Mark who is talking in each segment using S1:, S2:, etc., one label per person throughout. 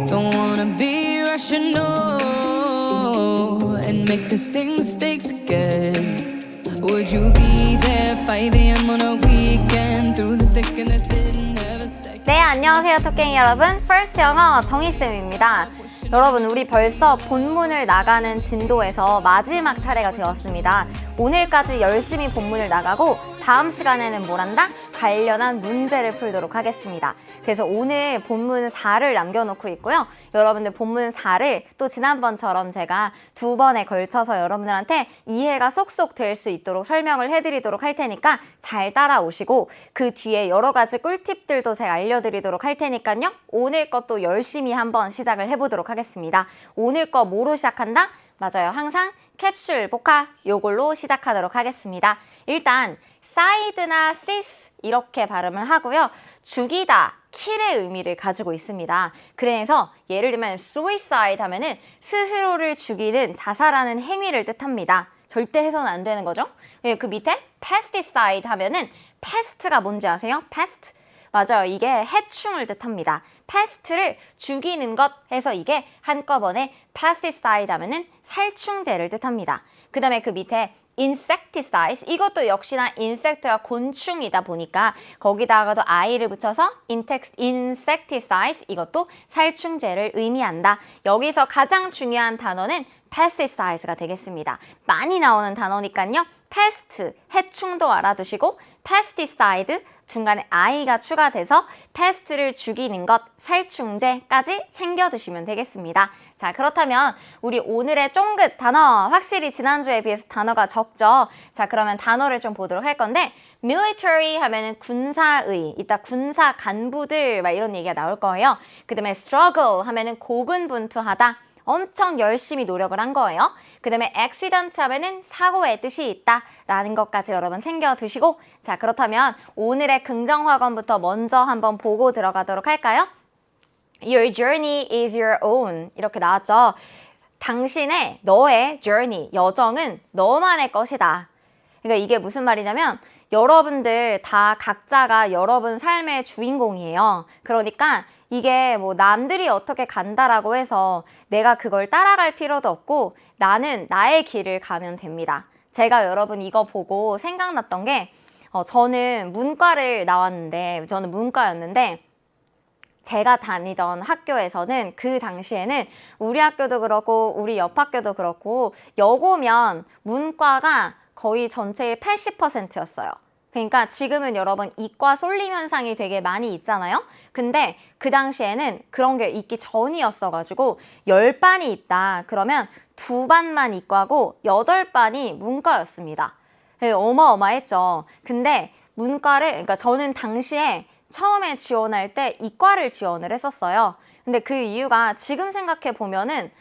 S1: Don't wanna be rational and make the same mistakes again. Would you be there 5 a.m. on a weekend through the thick and the thin? Never second.
S2: 네, 안녕하세요 토깽이 여러분. First 영어 정희쌤입니다. 여러분, 우리 벌써 본문을 나가는 진도에서 마지막 차례가 되었습니다. 오늘까지 열심히 본문을 나가고 다음 시간에는 뭘 한다? 관련한 문제를 풀도록 하겠습니다. 그래서 오늘 본문 4를 남겨놓고 있고요. 여러분들 본문 4를 또 지난번처럼 제가 2번에 걸쳐서 여러분들한테 이해가 쏙쏙 될 수 있도록 설명을 해드리도록 할 테니까 잘 따라오시고, 그 뒤에 여러 가지 꿀팁들도 제가 알려드리도록 할 테니까요. 오늘 것도 열심히 한번 시작을 해보도록 하겠습니다. 오늘 거 뭐로 시작한다? 맞아요. 항상 캡슐, 복화 요걸로 시작하도록 하겠습니다. 일단 side나 seize 이렇게 발음을 하고요. 죽이다, kill의 의미를 가지고 있습니다. 그래서 예를 들면 suicide 하면은 스스로를 죽이는, 자살하는 행위를 뜻합니다. 절대 해서는 안 되는 거죠. 그 밑에 pesticide 하면은 pest가 뭔지 아세요? pest. 맞아요. 이게 해충을 뜻합니다. pest를 죽이는 것 해서 이게 한꺼번에 pesticide 하면은 살충제를 뜻합니다. 그 다음에 그 밑에 insecticides, 이것도 역시나 insect가 곤충이다 보니까 거기다가도 i를 붙여서 insecticides, 이것도 살충제를 의미한다. 여기서 가장 중요한 단어는 pesticides가 되겠습니다. 많이 나오는 단어니까요. pest, 해충도 알아두시고 pesticide, 중간에 i가 추가돼서 pest를 죽이는 것, 살충제까지 챙겨두시면 되겠습니다. 자, 그렇다면 우리 오늘의 쫑긋 단어, 확실히 지난주에 비해서 단어가 적죠? 자, 그러면 단어를 좀 보도록 할 건데, military 하면은 군사의, 이따 군사 간부들 막 이런 얘기가 나올 거예요. 그 다음에 struggle 하면은 고군분투하다, 엄청 열심히 노력을 한 거예요. 그 다음에 accident 하면은 사고의 뜻이 있다 라는 것까지 여러분 챙겨두시고, 자, 그렇다면 오늘의 긍정화건부터 먼저 한번 보고 들어가도록 할까요? Your journey is your own, 이렇게 나왔죠. 당신의, 너의 journey, 여정은 너만의 것이다. 그러니까 이게 무슨 말이냐면 여러분들 다 각자가 여러분 삶의 주인공이에요. 그러니까 이게 뭐 남들이 어떻게 간다라고 해서 내가 그걸 따라갈 필요도 없고 나는 나의 길을 가면 됩니다. 제가 여러분 이거 보고 생각났던 게, 저는 문과를 나왔는데, 저는 문과였는데 제가 다니던 학교에서는 그 당시에는 우리 학교도 그렇고 우리 옆 학교도 그렇고 여고면 문과가 거의 전체의 80%였어요. 그러니까 지금은 여러분 이과 쏠림 현상이 되게 많이 있잖아요. 근데 그 당시에는 그런 게 있기 전이었어가지고 10반이 있다 그러면 2반만 이과고 8반이 문과였습니다. 어마어마했죠. 근데 문과를, 그러니까 저는 당시에 처음에 지원할 때 이과를 지원을 했었어요. 근데 그 이유가 지금 생각해 보면은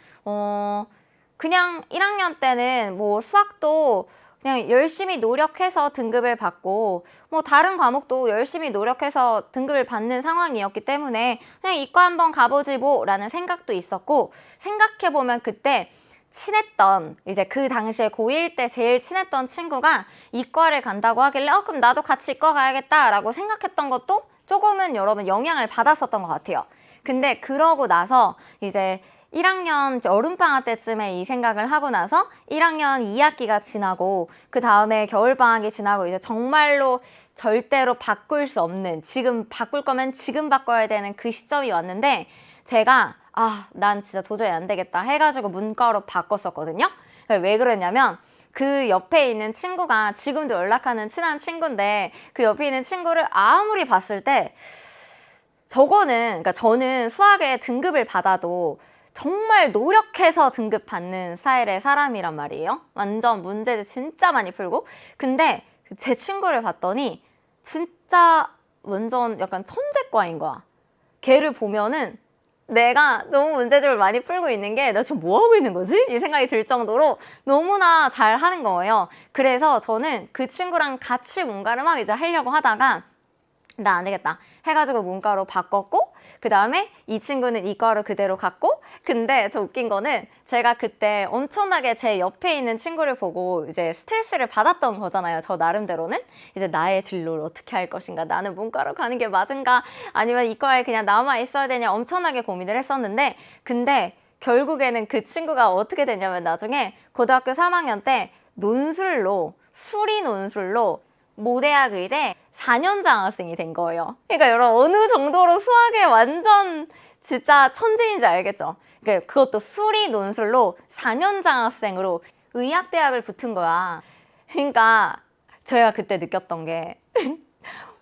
S2: 그냥 1학년 때는 뭐 수학도 그냥 열심히 노력해서 등급을 받고 뭐 다른 과목도 열심히 노력해서 등급을 받는 상황이었기 때문에 그냥 이과 한번 가보지 뭐 라는 생각도 있었고, 생각해보면 그때 친했던, 이제 그 당시에 고1 때 제일 친했던 친구가 이과를 간다고 하길래 그럼 나도 같이 이과 가야겠다 라고 생각했던 것도 조금은 여러분 영향을 받았었던 것 같아요. 근데 그러고 나서 이제 1학년 여름방학 때쯤에 이 생각을 하고 나서 1학년 2학기가 지나고 그 다음에 겨울방학이 지나고 이제 정말로 절대로 바꿀 수 없는, 지금 바꿀 거면 지금 바꿔야 되는 그 시점이 왔는데 제가 난 진짜 도저히 안 되겠다 해가지고 문과로 바꿨었거든요. 왜 그랬냐면 그 옆에 있는 친구가 지금도 연락하는 친한 친구인데 그 옆에 있는 친구를 아무리 봤을 때 그러니까 저는 수학에 등급을 받아도 정말 노력해서 등급 받는 스타일의 사람이란 말이에요. 완전 문제를 진짜 많이 풀고. 근데 제 친구를 봤더니 진짜 완전 약간 천재과인 거야. 걔를 보면은 내가 너무 문제집을 많이 풀고 있는 게 나 지금 뭐 하고 있는 거지? 이 생각이 들 정도로 너무나 잘 하는 거예요. 그래서 저는 그 친구랑 같이 뭔가를 막 이제 하려고 하다가 나 안 되겠다. 해가지고 문과로 바꿨고 그 다음에 이 친구는 이과로 그대로 갔고 근데 더 웃긴 거는 제가 그때 엄청나게 제 옆에 있는 친구를 보고 이제 스트레스를 받았던 거잖아요. 저 나름대로는 이제 나의 진로를 어떻게 할 것인가, 나는 문과로 가는 게 맞은가 아니면 이과에 그냥 남아 있어야 되냐 엄청나게 고민을 했었는데 근데 결국에는 그 친구가 어떻게 됐냐면 나중에 고등학교 3학년 때 수리 논술로 모대학 의대 4년 장학생이 된 거예요. 그러니까 여러분 어느 정도로 수학에 완전 진짜 천재인지 알겠죠? 그러니까 그것도 수리 논술로 4년 장학생으로 의학대학을 붙은 거야. 그러니까 제가 그때 느꼈던 게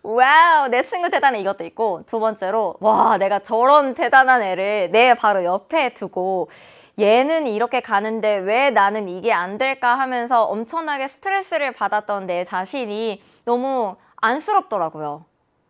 S2: 와우, 내 친구 대단해 이것도 있고 두 번째로 와, 내가 저런 대단한 애를 내 바로 옆에 두고 얘는 이렇게 가는데 왜 나는 이게 안 될까 하면서 엄청나게 스트레스를 받았던 내 자신이 너무 안쓰럽더라고요.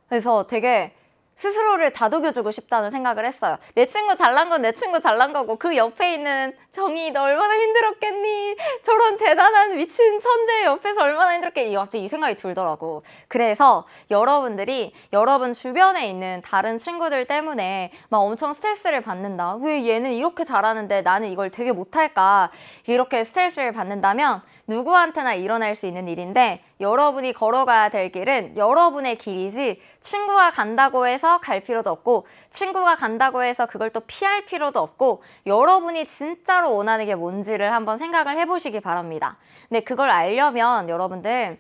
S2: 그래서 되게 스스로를 다독여주고 싶다는 생각을 했어요. 내 친구 잘난 건 내 친구 잘난 거고 그 옆에 있는 정이 너 얼마나 힘들었겠니? 저런 대단한 미친 천재 옆에서 얼마나 힘들었겠니? 갑자기 이 생각이 들더라고. 그래서 여러분들이 여러분 주변에 있는 다른 친구들 때문에 막 엄청 스트레스를 받는다. 왜 얘는 이렇게 잘하는데 나는 이걸 되게 못할까? 이렇게 스트레스를 받는다면 누구한테나 일어날 수 있는 일인데 여러분이 걸어가야 될 길은 여러분의 길이지 친구가 간다고 해서 갈 필요도 없고 친구가 간다고 해서 그걸 또 피할 필요도 없고 여러분이 진짜로 원하는 게 뭔지를 한번 생각을 해보시기 바랍니다. 근데 그걸 알려면 여러분들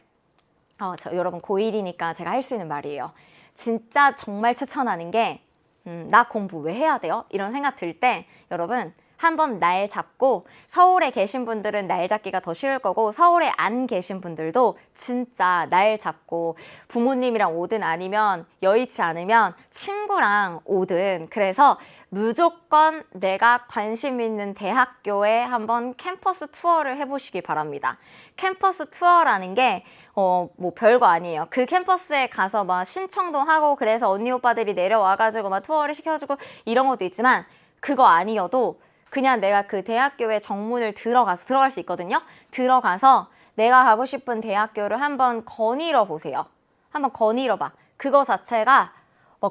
S2: 여러분 고1이니까 제가 할 수 있는 말이에요. 진짜 정말 추천하는 게 나 공부 왜 해야 돼요? 이런 생각 들 때 여러분 한번 날 잡고 서울에 계신 분들은 날 잡기가 더 쉬울 거고 서울에 안 계신 분들도 진짜 날 잡고 부모님이랑 오든 아니면 여의치 않으면 친구랑 오든 그래서 무조건 내가 관심 있는 대학교에 한번 캠퍼스 투어를 해보시기 바랍니다. 캠퍼스 투어라는 게 뭐 별거 아니에요. 그 캠퍼스에 가서 막 신청도 하고 그래서 언니 오빠들이 내려와가지고 막 투어를 시켜주고 이런 것도 있지만 그거 아니어도 그냥 내가 그 대학교에 정문을 들어갈 수 있거든요. 들어가서 내가 가고 싶은 대학교를 한번 거닐어 보세요. 한번 거닐어 봐. 그거 자체가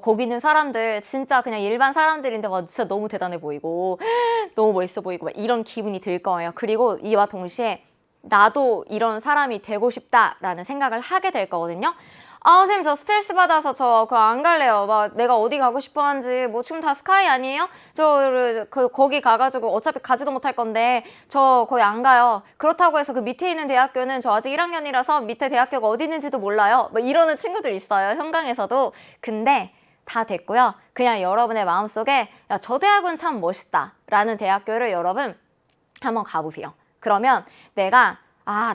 S2: 거기 있는 사람들 진짜 그냥 일반 사람들인데 진짜 너무 대단해 보이고 너무 멋있어 보이고 막 이런 기분이 들 거예요. 그리고 이와 동시에 나도 이런 사람이 되고 싶다라는 생각을 하게 될 거거든요. 선생님 저 스트레스 받아서 저 그거 안 갈래요. 막 내가 어디 가고 싶어 하는지 뭐 지금 다 스카이 아니에요? 거기 가가지고 어차피 가지도 못할 건데 저 거기 안 가요. 그렇다고 해서 그 밑에 있는 대학교는 저 아직 1학년이라서 밑에 대학교가 어디 있는지도 몰라요. 뭐 이러는 친구들 있어요. 현강에서도. 근데 다 됐고요. 그냥 여러분의 마음속에 야, 저 대학은 참 멋있다 라는 대학교를 여러분 한번 가보세요. 그러면 내가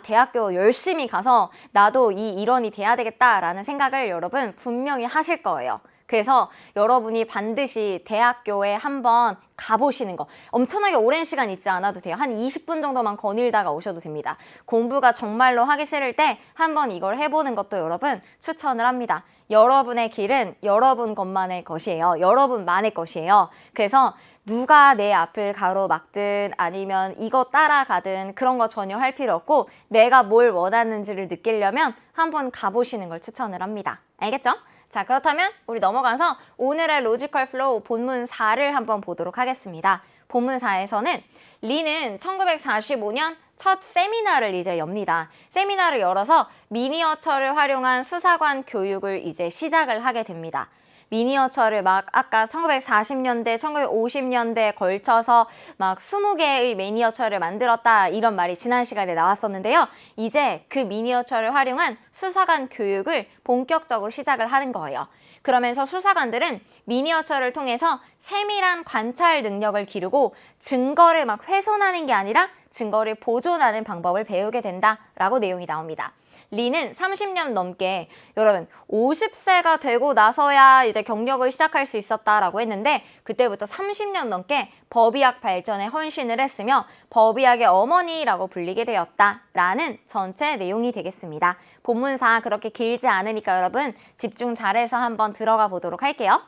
S2: 대학교 열심히 가서 나도 이 일원이 돼야 되겠다라는 생각을 여러분 분명히 하실 거예요. 그래서 여러분이 반드시 대학교에 한번 가보시는 거 엄청나게 오랜 시간 있지 않아도 돼요. 한 20분 정도만 거닐다가 오셔도 됩니다. 공부가 정말로 하기 싫을 때 한번 이걸 해보는 것도 여러분 추천을 합니다. 여러분의 길은 여러분 것만의 것이에요. 여러분만의 것이에요. 그래서 누가 내 앞을 가로막든 아니면 이거 따라가든 그런 거 전혀 할 필요 없고 내가 뭘 원하는지를 느끼려면 한번 가보시는 걸 추천을 합니다. 알겠죠? 자, 그렇다면 우리 넘어가서 오늘의 로지컬 플로우 본문 4를 한번 보도록 하겠습니다. 본문 4에서는 리는 1945년 첫 세미나를 이제 엽니다. 세미나를 열어서 미니어처를 활용한 수사관 교육을 이제 시작을 하게 됩니다. 미니어처를 막 아까 1940년대, 1950년대에 걸쳐서 막 20개의 미니어처를 만들었다 이런 말이 지난 시간에 나왔었는데요. 이제 그 미니어처를 활용한 수사관 교육을 본격적으로 시작을 하는 거예요. 그러면서 수사관들은 미니어처를 통해서 세밀한 관찰 능력을 기르고 증거를 막 훼손하는 게 아니라 증거를 보존하는 방법을 배우게 된다라고 내용이 나옵니다. 리는 30년 넘게 여러분 50세가 되고 나서야 이제 경력을 시작할 수 있었다라고 했는데 그때부터 30년 넘게 법의학 발전에 헌신을 했으며 법의학의 어머니라고 불리게 되었다라는 전체 내용이 되겠습니다. 본문사 그렇게 길지 않으니까 여러분 집중 잘해서 한번 들어가 보도록 할게요.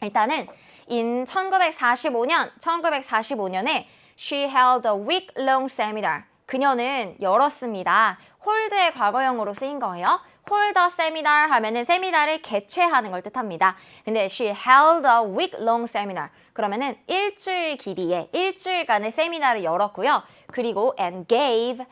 S2: 일단은 in 1945년에 she held a week-long seminar. 그녀는 열었습니다. 홀드의 과거형으로 쓰인 거예요. hold a seminar 하면은 세미나를 개최하는 걸 뜻합니다. 근데 she held a week-long seminar. 그러면은 일주일 길이의 일주일간의 세미나를 열었고요. 그리고 and gave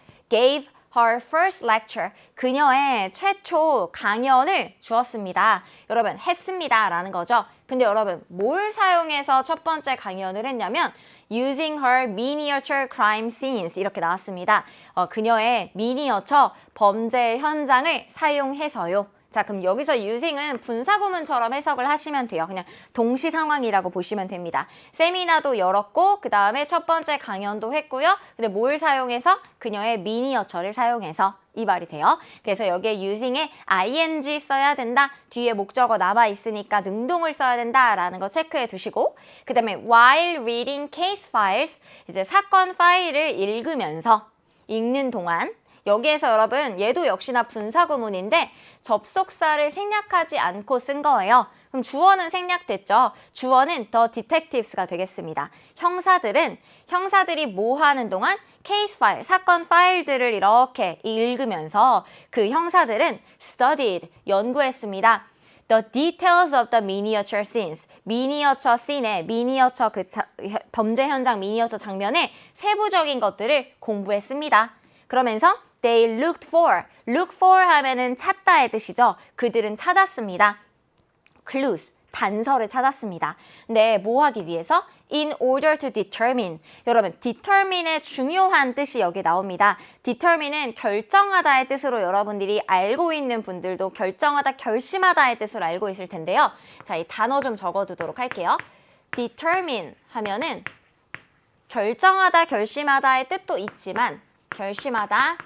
S2: her first lecture. 그녀의 최초 강연을 주었습니다. 여러분, 했습니다 라는 거죠. 근데 여러분, 뭘 사용해서 첫 번째 강연을 했냐면 using her miniature crime scenes 이렇게 나왔습니다. 그녀의 미니어처 범죄 현장을 사용해서요. 자, 그럼 여기서 using은 분사구문처럼 해석을 하시면 돼요. 그냥 동시 상황이라고 보시면 됩니다. 세미나도 열었고 그 다음에 첫 번째 강연도 했고요. 근데 뭘 사용해서? 그녀의 미니어처를 사용해서 이 말이 돼요. 그래서 여기에 using에 ing 써야 된다. 뒤에 목적어 남아 있으니까 능동을 써야 된다라는 거 체크해 두시고 그 다음에 while reading case files 이제 사건 파일을 읽는 동안 여기에서 여러분 얘도 역시나 분사구문인데 접속사를 생략하지 않고 쓴 거예요. 그럼 주어는 생략됐죠. 주어는 the detectives가 되겠습니다. 형사들이 뭐 하는 동안 케이스 파일, 사건 파일들을 이렇게 읽으면서 그 형사들은 studied, 연구했습니다. The details of the miniature scenes. 미니어처 씬의 미니어처 범죄 현장 미니어처 장면의 세부적인 것들을 공부했습니다. 그러면서 they look for 하면은 찾다의 뜻이죠. 그들은 찾았습니다. clues, 단서를 찾았습니다. 근데 뭐 하기 위해서? in order to determine. 여러분, determine의 중요한 뜻이 여기 나옵니다. determine은 결정하다의 뜻으로 여러분들이 알고 있는 분들도 결정하다, 결심하다의 뜻을 알고 있을 텐데요. 자, 이 단어 좀 적어두도록 할게요. determine 하면은 결정하다, 결심하다의 뜻도 있지만 결심하다.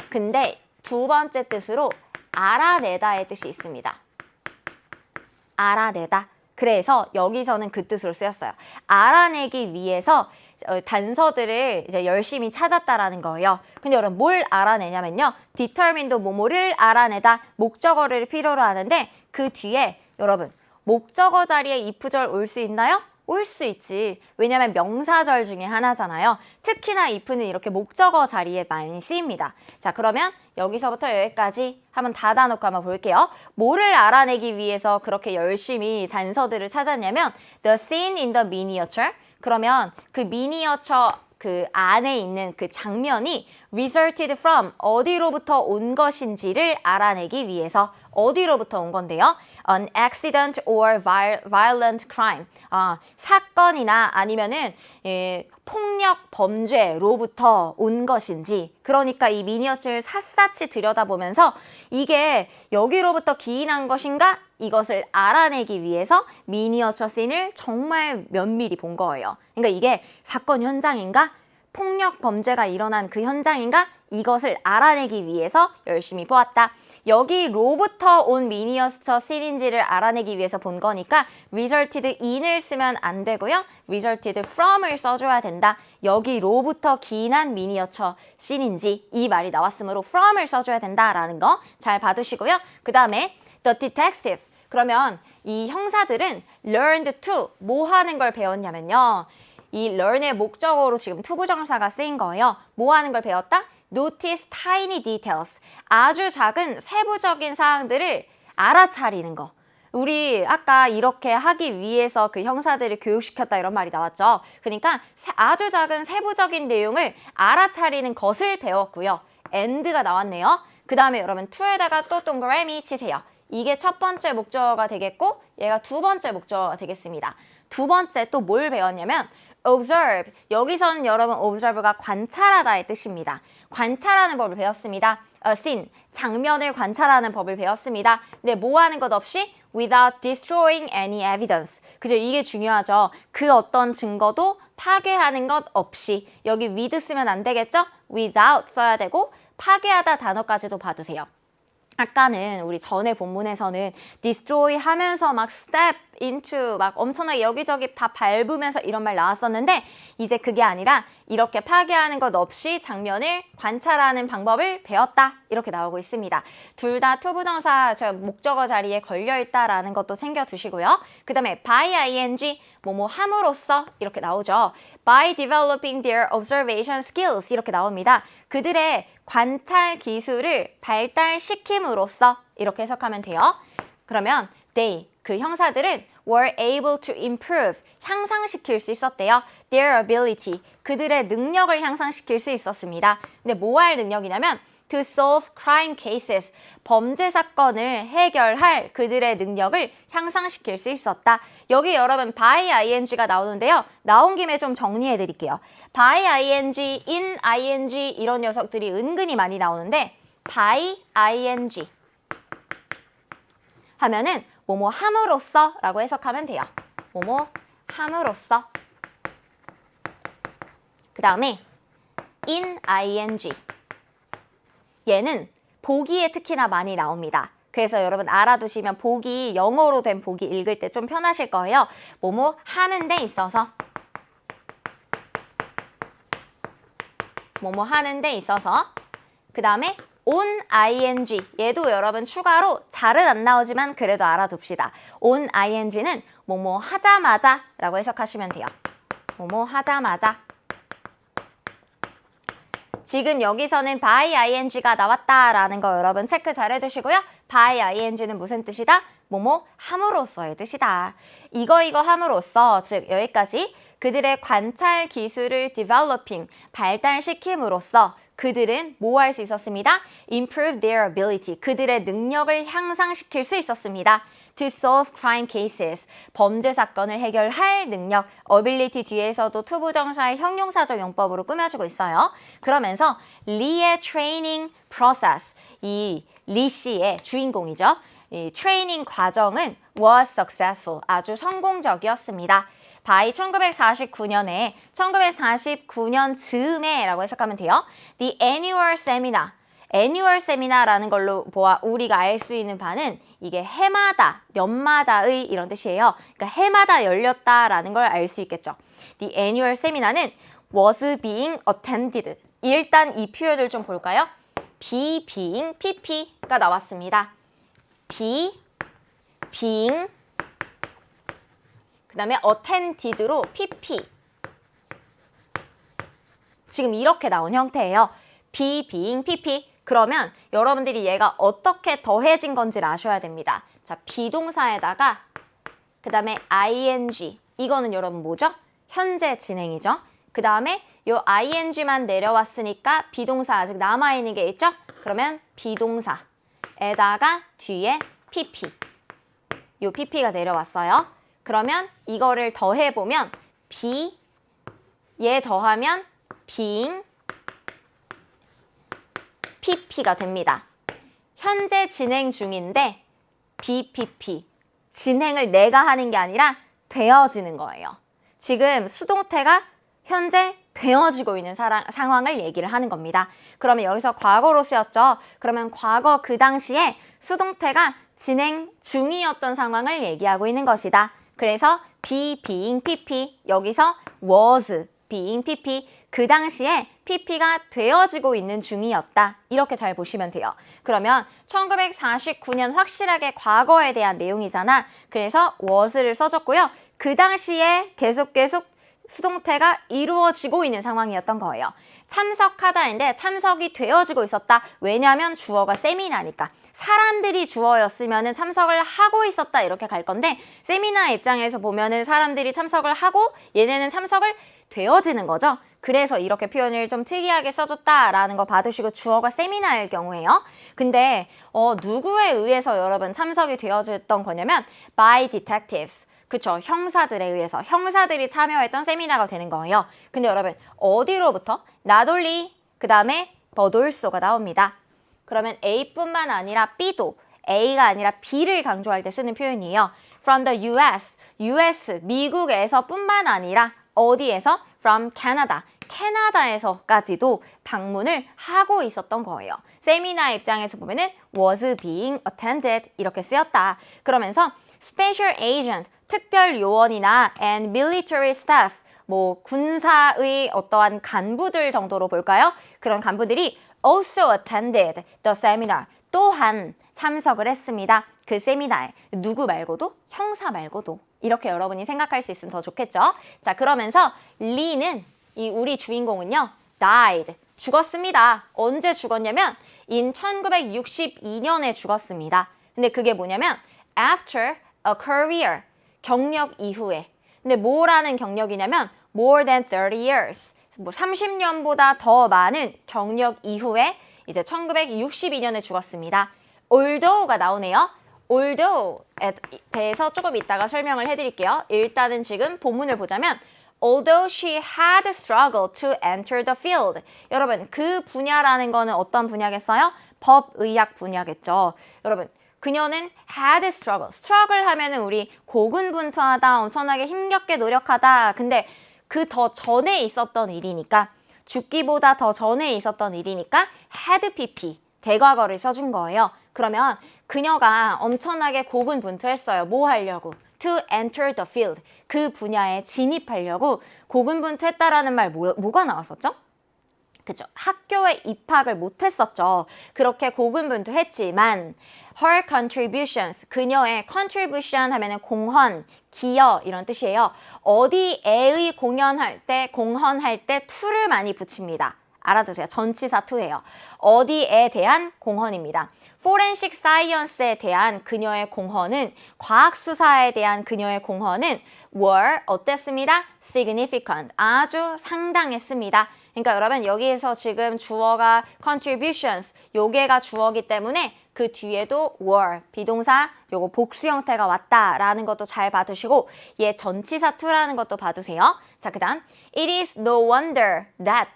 S2: 근데 두 번째 뜻으로 알아내다의 뜻이 있습니다. 알아내다. 그래서 여기서는 그 뜻으로 쓰였어요. 알아내기 위해서 단서들을 이제 열심히 찾았다라는 거예요. 근데 여러분 뭘 알아내냐면요. determine도 뭐뭐를 알아내다 목적어를 필요로 하는데 그 뒤에 여러분 목적어 자리에 if절 올 수 있나요? 올 수 있지. 왜냐면 명사절 중에 하나잖아요. 특히나 if는 이렇게 목적어 자리에 많이 쓰입니다. 자, 그러면 여기서부터 여기까지 한번 닫아놓고 한번 볼게요. 뭐를 알아내기 위해서 그렇게 열심히 단서들을 찾았냐면 the scene in the miniature. 그러면 그 미니어처 그 안에 있는 그 장면이 resulted from 어디로부터 온 것인지를 알아내기 위해서 어디로부터 온 건데요. An accident or violent crime. 사건이나 아니면은 폭력 범죄로부터 온 것인지 그러니까 이 미니어처를 샅샅이 들여다보면서 이게 여기로부터 기인한 것인가? 이것을 알아내기 위해서 미니어처 씬을 정말 면밀히 본 거예요. 그러니까 이게 사건 현장인가? 폭력 범죄가 일어난 그 현장인가? 이것을 알아내기 위해서 열심히 보았다. 여기로부터 온 미니어처 씬인지를 알아내기 위해서 본 거니까 resulted in을 쓰면 안 되고요. resulted from을 써줘야 된다. 여기로부터 기인한 미니어처 씬인지 이 말이 나왔으므로 from을 써줘야 된다라는 거 잘 봐두시고요. 그 다음에 the detective. 그러면 이 형사들은 learned to 뭐 하는 걸 배웠냐면요. 이 learn의 목적어로 지금 투부정사가 쓰인 거예요. 뭐 하는 걸 배웠다? Notice tiny details. 아주 작은 세부적인 사항들을 알아차리는 거. 우리 아까 이렇게 하기 위해서 그 형사들을 교육시켰다 이런 말이 나왔죠. 그러니까 아주 작은 세부적인 내용을 알아차리는 것을 배웠고요. and가 나왔네요. 그 다음에 여러분 to에다가 또 동그라미 치세요. 이게 첫 번째 목적어가 되겠고 얘가 두 번째 목적어가 되겠습니다. 두 번째 또 뭘 배웠냐면 observe. 여기서는 여러분 observe가 관찰하다의 뜻입니다. 관찰하는 법을 배웠습니다. A scene, 장면을 관찰하는 법을 배웠습니다. 근데 뭐 하는 것 없이 without destroying any evidence. 그죠? 이게 중요하죠. 그 어떤 증거도 파괴하는 것 없이. 여기 with 쓰면 안 되겠죠? without 써야 되고 파괴하다 단어까지도 봐두세요. 아까는 우리 전에 본문에서는 destroy 하면서 막 step into 막 엄청나게 여기저기 다 밟으면서 이런 말 나왔었는데 이제 그게 아니라 이렇게 파괴하는 것 없이 장면을 관찰하는 방법을 배웠다 이렇게 나오고 있습니다. 둘 다 투부정사 목적어 자리에 걸려있다라는 것도 챙겨두시고요. 그 다음에 by ing 뭐뭐 함으로써 이렇게 나오죠. By developing their observation skills 이렇게 나옵니다. 그들의 관찰 기술을 발달시킴으로써 이렇게 해석하면 돼요. 그러면 they, 그 형사들은 were able to improve, 향상시킬 수 있었대요. Their ability, 그들의 능력을 향상시킬 수 있었습니다. 근데 뭐 할 능력이냐면 to solve crime cases, 범죄 사건을 해결할 그들의 능력을 향상시킬 수 있었다. 여기 여러분 by ing가 나오는데요. 나온 김에 좀 정리해 드릴게요. by ing, in ing 이런 녀석들이 은근히 많이 나오는데 by ing 하면은 뭐뭐 함으로써 라고 해석하면 돼요. 뭐뭐 함으로써. 그 다음에 in ing 얘는 보기에 특히나 많이 나옵니다. 그래서 여러분 알아두시면 보기, 영어로 된 보기 읽을 때 좀 편하실 거예요. 뭐뭐 하는 데 있어서, 뭐뭐 하는 데 있어서. 그 다음에 on ing, 얘도 여러분 추가로 잘은 안 나오지만 그래도 알아둡시다. on ing는 뭐뭐 하자마자 라고 해석하시면 돼요. 뭐뭐 하자마자. 지금 여기서는 by ing가 나왔다라는 거 여러분 체크 잘 해두시고요. by ing는 무슨 뜻이다? 뭐뭐 함으로써의 뜻이다. 이거 함으로써, 즉 여기까지 그들의 관찰 기술을 developing, 발달시킴으로써 그들은 뭐 할 수 있었습니다? improve their ability, 그들의 능력을 향상시킬 수 있었습니다. to solve crime cases, 범죄 사건을 해결할 능력, ability 뒤에서도 투부정사의 형용사적 용법으로 꾸며주고 있어요. 그러면서 리의 트레이닝 프로세스, 이 리 씨의 주인공이죠. 이 트레이닝 과정은 was successful, 아주 성공적이었습니다. by 1949년에 1949년 즈음에 라고 해석하면 돼요. The annual seminar, annual seminar라는 걸로 보아 우리가 알 수 있는 바는 이게 해마다, 연마다의 이런 뜻이에요. 그러니까 해마다 열렸다라는 걸 알 수 있겠죠. The annual seminar는 was being attended. 일단 이 표현을 좀 볼까요? be, being, pp가 나왔습니다. be, being, 그 다음에 attended로 pp. 지금 이렇게 나온 형태예요. be, being, pp. 그러면 여러분들이 얘가 어떻게 더해진 건지를 아셔야 됩니다. 자, 비동사에다가 그 다음에 ing. 이거는 여러분 뭐죠? 현재 진행이죠. 그 다음에 요 ing만 내려왔으니까 비동사 아직 남아있는 게 있죠? 그러면 비동사에다가 뒤에 pp. 요 pp가 내려왔어요. 그러면 이거를 더해보면 be, 얘 더하면 being, pp가 됩니다. 현재 진행 중인데 BPP, 진행을 내가 하는 게 아니라 되어지는 거예요. 지금 수동태가 현재 되어지고 있는 상황을 얘기를 하는 겁니다. 그러면 여기서 과거로 쓰였죠. 그러면 과거 그 당시에 수동태가 진행 중이었던 상황을 얘기하고 있는 것이다. 그래서 be, being, pp, 여기서 was, being, pp, 그 당시에 pp가 되어지고 있는 중이었다. 이렇게 잘 보시면 돼요. 그러면 1949년 확실하게 과거에 대한 내용이잖아. 그래서 was를 써줬고요. 그 당시에 계속 수동태가 이루어지고 있는 상황이었던 거예요. 참석하다인데 참석이 되어지고 있었다. 왜냐하면 주어가 세미나니까. 사람들이 주어였으면 참석을 하고 있었다 이렇게 갈 건데 세미나 입장에서 보면은 사람들이 참석을 하고 얘네는 참석을 되어지는 거죠. 그래서 이렇게 표현을 좀 특이하게 써줬다라는 거 봐두시고 주어가 세미나일 경우에요. 근데 누구에 의해서 여러분 참석이 되어졌던 거냐면 by detectives. 그쵸, 형사들에 의해서 형사들이 참여했던 세미나가 되는 거예요. 근데 여러분 어디로부터? not only, 그 다음에 but also가 나옵니다. 그러면 A뿐만 아니라 B도 A가 아니라 B를 강조할 때 쓰는 표현이에요. From the US, 미국에서 뿐만 아니라 어디에서? From Canada, 캐나다에서까지도 방문을 하고 있었던 거예요. 세미나 입장에서 보면은 was being attended 이렇게 쓰였다. 그러면서 special agent, 특별 요원이나 and military staff, 뭐 군사의 어떠한 간부들 정도로 볼까요? 그런 간부들이 also attended the seminar, 또한 참석을 했습니다. 그 세미나에 누구 말고도? 형사 말고도. 이렇게 여러분이 생각할 수 있으면 더 좋겠죠? 자, 그러면서 리는 이 우리 주인공은요. died. 죽었습니다. 언제 죽었냐면 in 1962년에 죽었습니다. 근데 그게 뭐냐면 after a career. 경력 이후에. 근데 뭐라는 경력이냐면 more than 30 years. 뭐 30년보다 더 많은 경력 이후에 이제 1962년에 죽었습니다. although가 나오네요. although에 대해서 조금 이따가 설명을 해드릴게요. 일단은 지금 본문을 보자면 although she had struggled to enter the field. 여러분, 그 분야라는 거는 어떤 분야겠어요? 법의학 분야겠죠. 여러분, 그녀는 had struggle. struggle 하면은 우리 고군분투하다, 엄청나게 힘겹게 노력하다. 근데 그 더 전에 있었던 일이니까, 죽기보다 더 전에 있었던 일이니까 had pp, 대과거를 써준 거예요. 그러면 그녀가 엄청나게 고군분투했어요. 뭐 하려고? to enter the field. 그 분야에 진입하려고 고군분투했다라는 말 뭐가 나왔었죠? 그죠? 학교에 입학을 못했었죠. 그렇게 고군분투했지만 her contributions, 그녀의 contribution 하면은 공헌, 기여 이런 뜻이에요. 어디에의 공헌할 때 to를 많이 붙입니다. 알아두세요. 전치사 to예요. 어디에 대한 공헌입니다. forensic science에 대한 그녀의 공헌은, 과학수사에 대한 그녀의 공헌은 were 어땠습니다? significant, 아주 상당했습니다. 그러니까 여러분 여기에서 지금 주어가 contributions, 요게가 주어기 때문에 그 뒤에도 were, 비동사, 요거 복수 형태가 왔다라는 것도 잘 봐두시고 얘 전치사 to라는 것도 봐두세요. 자, 그 다음 it is no wonder that,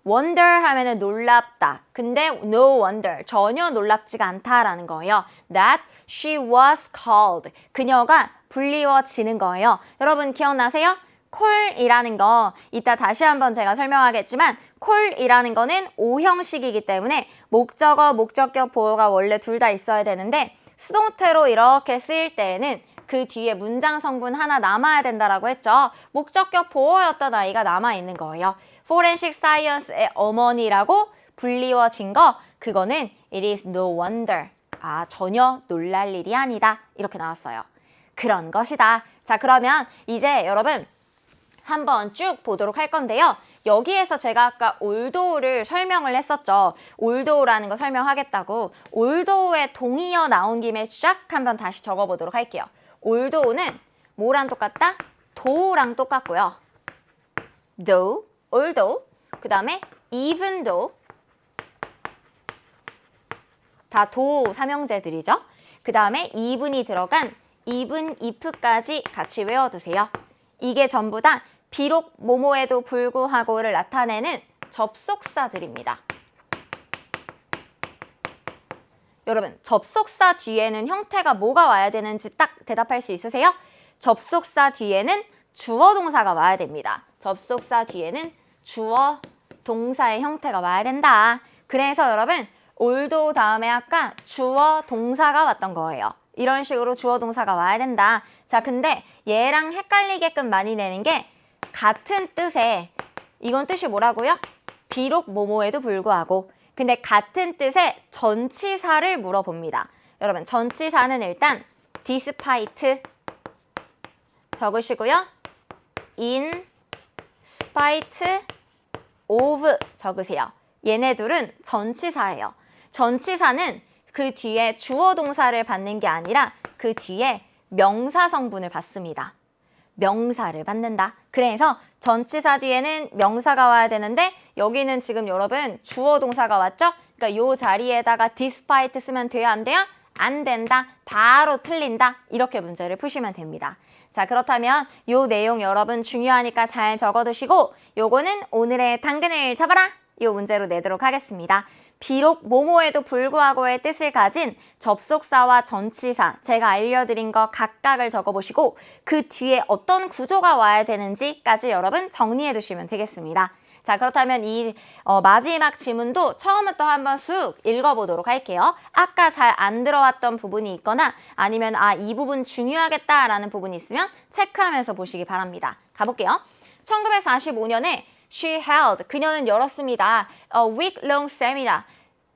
S2: wonder 하면은 놀랍다. 근데 no wonder, 전혀 놀랍지가 않다라는 거예요. that she was called, 그녀가 불리워지는 거예요. 여러분 기억나세요? call이라는 거 이따 다시 한번 제가 설명하겠지만 call이라는 거는 오형식이기 때문에 목적어, 목적격, 보어가 원래 둘 다 있어야 되는데 수동태로 이렇게 쓰일 때에는 그 뒤에 문장 성분 하나 남아야 된다라고 했죠. 목적격 보어였던 아이가 남아있는 거예요. forensic science의 어머니라고 불리워진 거, 그거는 it is no wonder. 아, 전혀 놀랄 일이 아니다. 이렇게 나왔어요. 그런 것이다. 자, 그러면 이제 여러분 한번 쭉 보도록 할 건데요. 여기에서 제가 아까 although를 설명을 했었죠. although라는 거 설명하겠다고. although의 동의어 나온 김에 쫙 한번 다시 적어보도록 할게요. although는 뭐랑 똑같다? though랑 똑같고요. though, although, 그 다음에 even though, 다 도 삼형제들이죠. 그 다음에 even이 들어간 even if까지 같이 외워두세요. 이게 전부 다 비록 뭐뭐에도 불구하고를 나타내는 접속사들입니다. 여러분, 접속사 뒤에는 형태가 뭐가 와야 되는지 딱 대답할 수 있으세요? 접속사 뒤에는 주어 동사가 와야 됩니다. 접속사 뒤에는 주어 동사의 형태가 와야 된다. 그래서 여러분, although 다음에 아까 주어 동사가 왔던 거예요. 이런 식으로 주어 동사가 와야 된다. 자, 근데 얘랑 헷갈리게끔 많이 내는 게 같은 뜻에, 이건 뜻이 뭐라고요? 비록 뭐뭐에도 불구하고. 근데 같은 뜻의 전치사를 물어봅니다. 여러분, 전치사는 일단 despite 적으시고요. in spite of 적으세요. 얘네 둘은 전치사예요. 전치사는 그 뒤에 주어 동사를 받는 게 아니라 그 뒤에 명사 성분을 받습니다. 명사를 받는다. 그래서 전치사 뒤에는 명사가 와야 되는데 여기는 지금 여러분 주어 동사가 왔죠? 그러니까 요 자리에다가 despite 쓰면 돼요? 안 돼요? 안 된다. 바로 틀린다. 이렇게 문제를 푸시면 됩니다. 자, 그렇다면 요 내용 여러분 중요하니까 잘 적어두시고 요거는 오늘의 당근을 잡아라! 요 문제로 내도록 하겠습니다. 비록 뭐뭐에도 불구하고의 뜻을 가진 접속사와 전치사, 제가 알려드린 거 각각을 적어보시고 그 뒤에 어떤 구조가 와야 되는지까지 여러분 정리해 두시면 되겠습니다. 자, 그렇다면 이 마지막 지문도 처음부터 한번 쑥 읽어보도록 할게요. 아까 잘 안 들어왔던 부분이 있거나 아니면 이 부분 중요하겠다라는 부분이 있으면 체크하면서 보시기 바랍니다. 가볼게요. 1945년에 She held, 그녀는 열었습니다. A week-long seminar.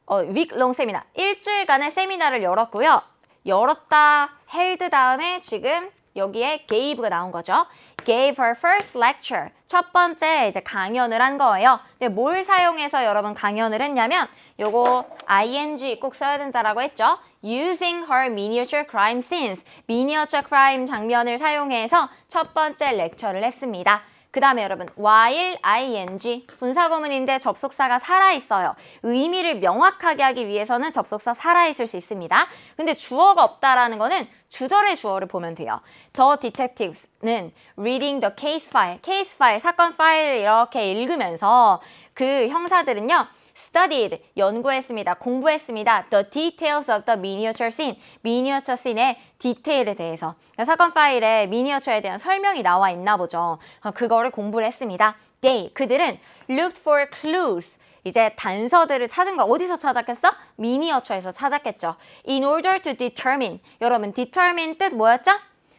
S2: week-long seminar. 일주일간의 세미나를 열었고요. 열었다, held 다음에 지금 여기에 gave가 나온 거죠. gave her first lecture. 첫 번째 이제 강연을 한 거예요. 근데 뭘 사용해서 여러분 강연을 했냐면 요거 ing 꼭 써야 된다라고 했죠. Using her miniature crime scenes. 미니어처 크라임 장면을 사용해서 첫 번째 렉처를 했습니다. 그 다음에 여러분 while ing 분사구문인데 접속사가 살아있어요. 의미를 명확하게 하기 위해서는 접속사 살아있을 수 있습니다. 근데 주어가 없다라는 거는 주절의 주어를 보면 돼요. The detectives는 reading the case file, 사건 파일을 이렇게 읽으면서 그 형사들은요 studied, 연구했습니다. 공부했습니다. The details of the miniature scene, 미니어처 씬의 디테일에 대해서. 그러니까 사건 파일에 미니어처에 대한 설명이 나와 있나 보죠. 그거를 공부를 했습니다. They, 그들은 looked for clues, 이제 단서들을 찾은 거 어디서 찾았겠어? 미니어처에서 찾았겠죠. In order to determine, 여러분 determine 뜻 뭐였죠?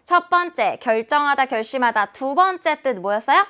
S2: 첫 번째, 결정하다, 결심하다. 두 번째 뜻 뭐였어요?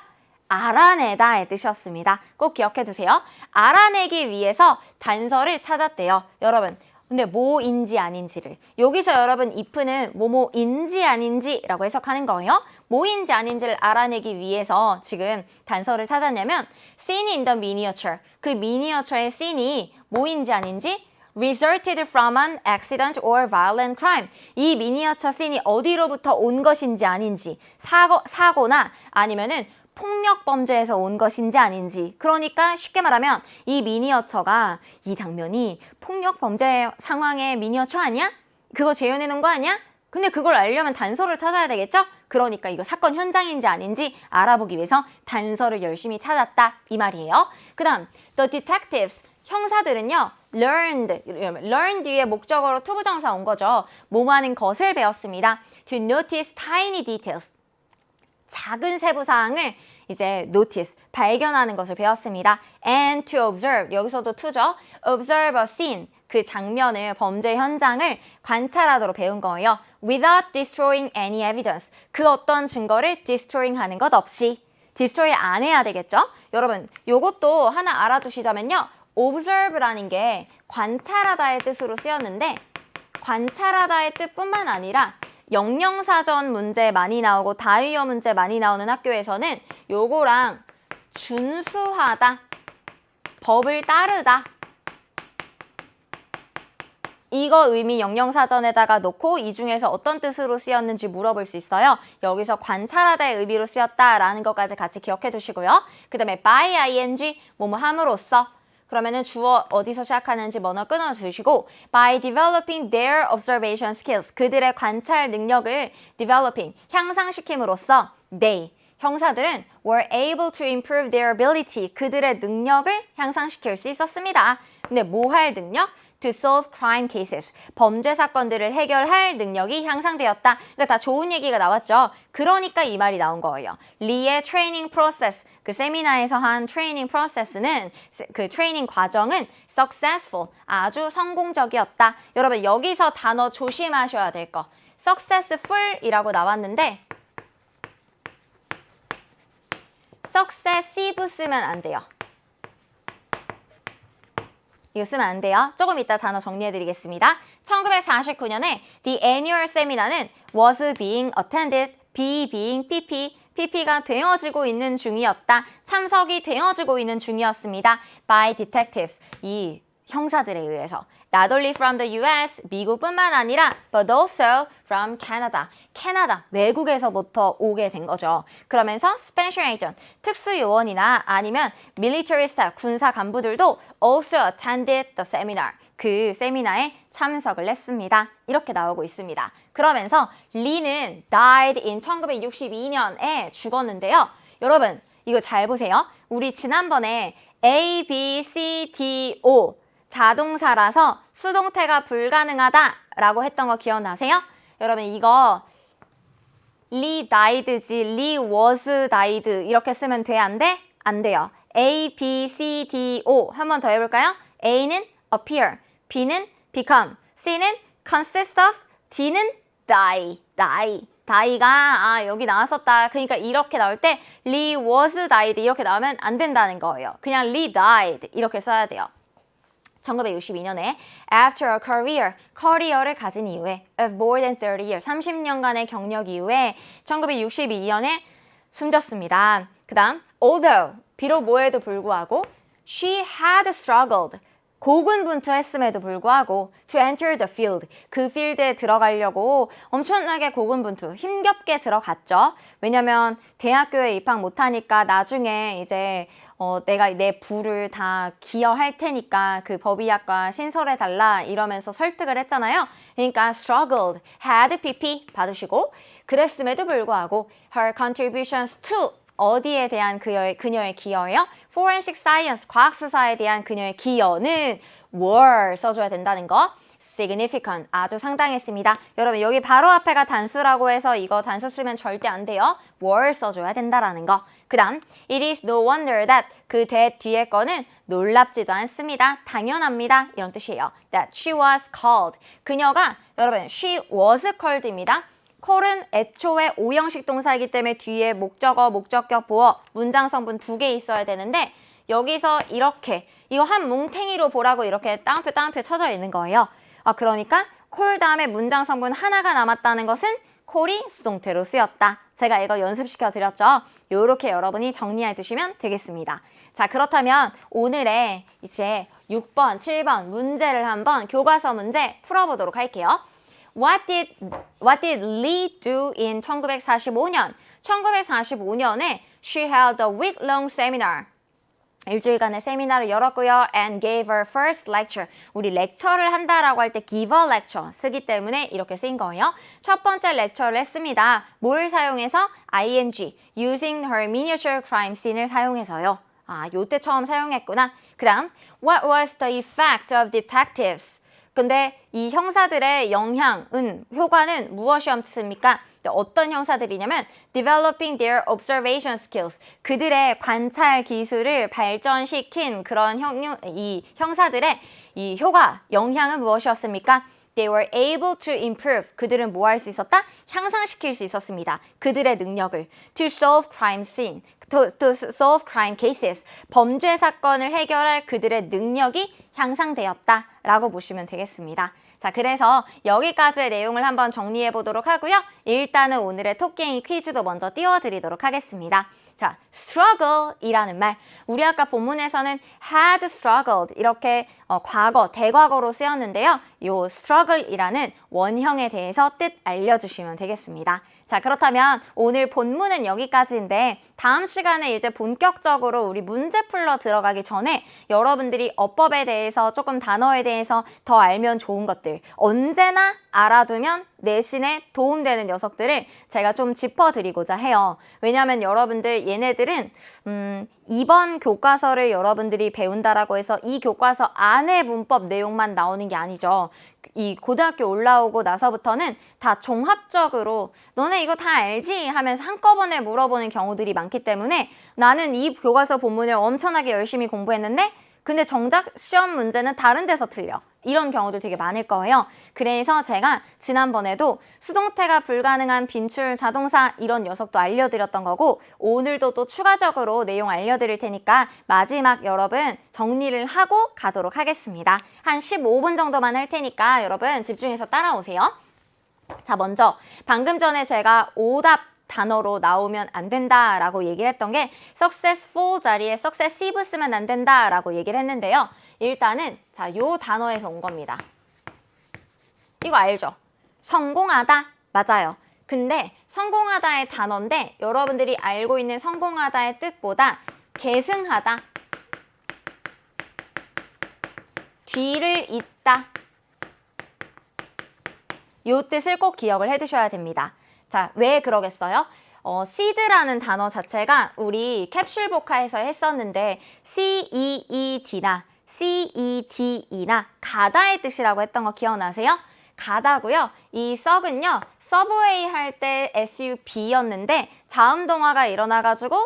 S2: 알아내다의 뜻이었습니다. 꼭 기억해 두세요. 알아내기 위해서 단서를 찾았대요. 여러분, 근데 뭐인지 아닌지를. 여기서 여러분 if는 뭐뭐인지 아닌지라고 해석하는 거예요. 뭐인지 아닌지를 알아내기 위해서 지금 단서를 찾았냐면 scene in the miniature. 그 미니어처의 scene이 뭐인지 아닌지 resulted from an accident or violent crime. 이 미니어처 씬이 어디로부터 온 것인지 아닌지 사고나 아니면은 폭력 범죄에서 온 것인지 아닌지. 그러니까 쉽게 말하면 이 미니어처가 이 장면이 폭력 범죄 상황의 미니어처 아니야? 그거 재현해 놓은 거 아니야? 근데 그걸 알려면 단서를 찾아야 되겠죠? 그러니까 이거 사건 현장인지 아닌지 알아보기 위해서 단서를 열심히 찾았다 이 말이에요. 그 다음 the detectives, 형사들은요 learn 뒤에 목적어로 투부정사 온 거죠. 뭐하는 것을 배웠습니다. to notice tiny details, 작은 세부사항을 이제 notice, 발견하는 것을 배웠습니다. And to observe, 여기서도 to죠. observe a scene, 그 장면을, 범죄 현장을 관찰하도록 배운 거예요. Without destroying any evidence, 그 어떤 증거를 destroying 하는 것 없이. destroy 안 해야 되겠죠? 여러분, 요것도 하나 알아두시자면요. observe라는 게 관찰하다의 뜻으로 쓰였는데 관찰하다의 뜻뿐만 아니라 영영사전 문제 많이 나오고 다위어 문제 많이 나오는 학교에서는 요거랑 준수하다, 법을 따르다 이거 의미 영영사전에다가 놓고 이 중에서 어떤 뜻으로 쓰였는지 물어볼 수 있어요. 여기서 관찰하다의 의미로 쓰였다라는 것까지 같이 기억해 두시고요. 그 다음에 by ing, 뭐뭐 함으로써 그러면은 주어 어디서 시작하는지 번호 끊어주시고 by developing their observation skills, 그들의 관찰 능력을 developing, 향상시킴으로써 they, 형사들은 were able to improve their ability, 그들의 능력을 향상시킬 수 있었습니다. 근데 뭐 할 능력? to solve crime cases, 범죄 사건들을 해결할 능력이 향상되었다. 그러니까 다 좋은 얘기가 나왔죠. 그러니까 이 말이 나온 거예요. 리의 트레이닝 프로세스, 그 세미나에서 한 트레이닝 프로세스는, 그 트레이닝 과정은 successful, 아주 성공적이었다. 여러분 여기서 단어 조심하셔야 될 거. successful이라고 나왔는데 successive 쓰면 안 돼요. 이거 쓰면 안 돼요. 조금 이따 단어 정리해드리겠습니다. 1949년에 The Annual Seminar는 was being attended, be being pp, pp가 되어지고 있는 중이었다. 참석이 되어지고 있는 중이었습니다. By detectives, 이 형사들에 의해서. Not only from the US, 미국뿐만 아니라 but also from Canada, 캐나다, 외국에서부터 오게 된 거죠. 그러면서 special agent, 특수요원이나 아니면 military staff, 군사 간부들도 also attended the seminar, 그 세미나에 참석을 했습니다. 이렇게 나오고 있습니다. 그러면서 리는 died in 1962년에 죽었는데요. 여러분 이거 잘 보세요. 우리 지난번에 A, B, C, D, O 자동사라서 수동태가 불가능하다라고 했던 거 기억나세요? 여러분 이거 리 died지 리 was died 이렇게 쓰면 돼? 안 돼? 안 돼요. A, B, C, D, O 한 번 더 해볼까요? A는 appear, B는 become, C는 consist of, D는 die. die가 여기 나왔었다. 그러니까 이렇게 나올 때 리 was died 이렇게 나오면 안 된다는 거예요. 그냥 리 died 이렇게 써야 돼요. 1962년에 after a career, 커리어를 가진 이후에 of more than 30 years, 30년간의 경력 이후에 1962년에 숨졌습니다. 그 다음 although, 비록 뭐에도 불구하고 she had struggled, 고군분투했음에도 불구하고 to enter the field, 그 필드에 들어가려고 엄청나게 고군분투, 힘겹게 들어갔죠. 왜냐면 대학교에 입학 못하니까 나중에 이제 내가 내 부를 다 기여할 테니까 그 법의학과 신설해달라 이러면서 설득을 했잖아요. 그러니까 struggled, had PP 받으시고 그랬음에도 불구하고 her contributions to 어디에 대한 그녀의 기여예요? Forensic Science, 과학수사에 대한 그녀의 기여는 were 써줘야 된다는 거. significant, 아주 상당했습니다. 여러분 여기 바로 앞에가 단수라고 해서 이거 단수 쓰면 절대 안 돼요. were 써줘야 된다라는 거. 그 다음 it is no wonder that 그 that 뒤에 거는 놀랍지도 않습니다. 당연합니다. 이런 뜻이에요. that she was called. 그녀가 여러분 she was called입니다. call은 애초에 오형식 동사이기 때문에 뒤에 목적어, 목적격, 보어, 문장 성분 2개 있어야 되는데 여기서 이렇게 이거 한 뭉탱이로 보라고 이렇게 따옴표 쳐져 있는 거예요. 그러니까 call 다음에 문장 성분 하나가 남았다는 것은 call이 수동태로 쓰였다. 제가 이거 연습시켜 드렸죠. 요렇게 여러분이 정리해 두시면 되겠습니다. 자, 그렇다면 오늘의 이제 6번, 7번 문제를 한번 교과서 문제 풀어보도록 할게요. What did Lee do in 1945년? 1945년에 she held a week-long seminar. 일주일간의 세미나를 열었고요. And gave her first lecture. 우리 렉처를 한다라고 할 때 give a lecture 쓰기 때문에 이렇게 쓰인 거예요. 첫 번째 렉처를 했습니다. 뭘 사용해서? ing, using her miniature crime scene을 사용해서요. 요때 처음 사용했구나. 그 다음, what was the effect of detectives? 근데 이 형사들의 영향은, 효과는 무엇이었습니까? 어떤 형사들이냐면 developing their observation skills. 그들의 관찰 기술을 발전시킨 그런 이 형사들의 이 효과, 영향은 무엇이었습니까? They were able to improve. 그들은 뭐 할 수 있었다? 향상시킬 수 있었습니다. 그들의 능력을. To solve crime scene. To solve crime cases. 범죄 사건을 해결할 그들의 능력이 향상되었다라고 보시면 되겠습니다. 자, 그래서 여기까지의 내용을 한번 정리해 보도록 하고요. 일단은 오늘의 토끼행위 퀴즈도 먼저 띄워드리도록 하겠습니다. 자, struggle 이라는 말. 우리 아까 본문에서는 had struggled 이렇게 과거, 대과거로 쓰였는데요. 요 struggle 이라는 원형에 대해서 뜻 알려주시면 되겠습니다. 자, 그렇다면 오늘 본문은 여기까지인데 다음 시간에 이제 본격적으로 우리 문제 풀러 들어가기 전에 여러분들이 어법에 대해서 조금 단어에 대해서 더 알면 좋은 것들 언제나 알아두면 내신에 도움되는 녀석들을 제가 좀 짚어드리고자 해요. 왜냐하면 여러분들 얘네들은 이번 교과서를 여러분들이 배운다라고 해서 이 교과서 안에 문법 내용만 나오는 게 아니죠. 이 고등학교 올라오고 나서부터는 다 종합적으로 너네 이거 다 알지? 하면서 한꺼번에 물어보는 경우들이 많기 때문에 나는 이 교과서 본문을 엄청나게 열심히 공부했는데 근데 정작 시험 문제는 다른 데서 틀려. 이런 경우들 되게 많을 거예요. 그래서 제가 지난번에도 수동태가 불가능한 빈출 자동사 이런 녀석도 알려드렸던 거고 오늘도 또 추가적으로 내용 알려드릴 테니까 마지막 여러분 정리를 하고 가도록 하겠습니다. 한 15분 정도만 할 테니까 여러분 집중해서 따라오세요. 자, 먼저 방금 전에 제가 오답 단어로 나오면 안 된다라고 얘기를 했던 게 successful 자리에 successive 쓰면 안 된다라고 얘기를 했는데요. 일단은 자, 요 단어에서 온 겁니다. 이거 알죠? 성공하다 맞아요. 근데 성공하다의 단어인데 여러분들이 알고 있는 성공하다의 뜻보다 계승하다, 뒤를 잇다 요 뜻을 꼭 기억을 해두셔야 됩니다. 자, 왜 그러겠어요? seed라는 단어 자체가 우리 캡슐 복화에서 했었는데 C-E-E-D나 C-E-D-E나 가다의 뜻이라고 했던 거 기억나세요? 가다고요. 이 썩은요. 서브웨이 할 때 SUB였는데 자음동화가 일어나가지고